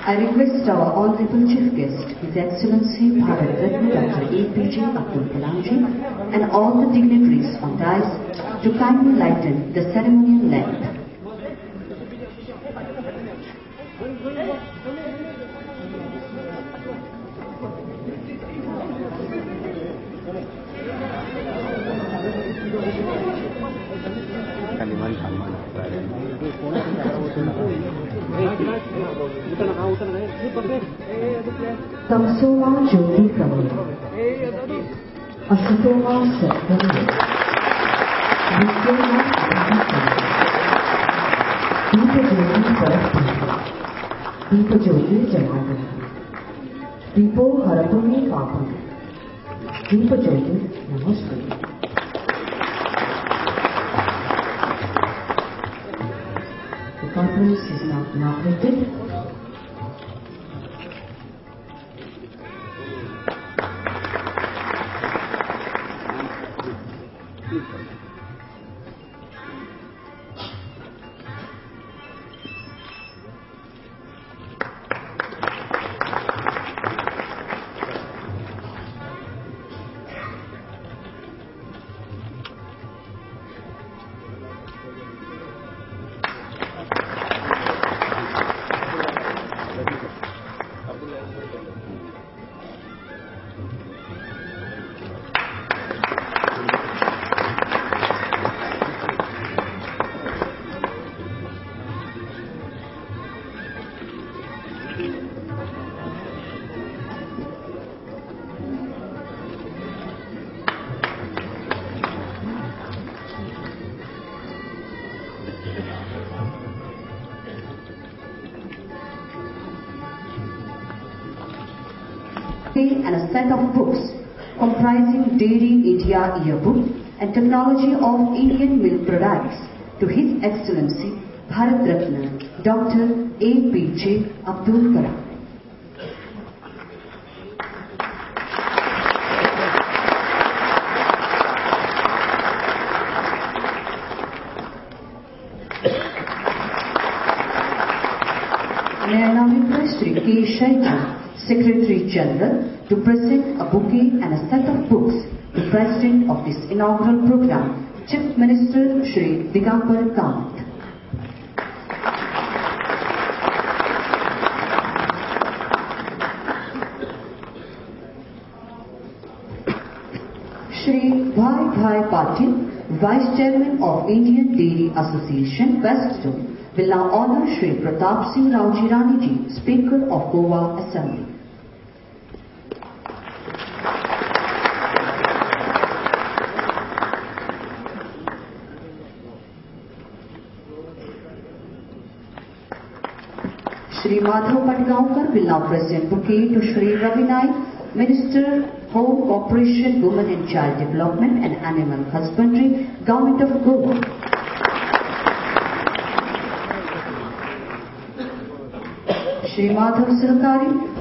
I request our Honorable Chief Guest, His Excellency Bharat Ratna Dr. APJ Abdul Kalam Ji, and all the dignitaries on dais to kindly lighten the ceremonial lamp. Tamsoma Jyoti Kamala, Asatoma Satguru, Vidyama Deepa Jyoti Janardana, Deepo Harapuni Papam, Deepa Jyoti Namaste. The conference is now inaugurated. And a set of books comprising Dairy India Yearbook and Technology of Indian Milk Products to His Excellency Bharat Ratna Dr. APJ Abdul Kalam. May I now request Sri K. Shaiji, Secretary General, to present a bouquet and a set of books to President of this inaugural program, Chief Minister Shri Digambar Kamath. Shri Bhai Patil, Vice Chairman of Indian Dairy Association, West Zone, will now honor Shri Pratap Singh Raoji Rani Ji, Speaker of Goa Assembly. Shri Madhav Patgaonkar will now present bouquet to Shri Ravi Naik, Minister, Home Corporation, Women and Child Development and Animal Husbandry, Government of Goa. Shri Madhav Silkari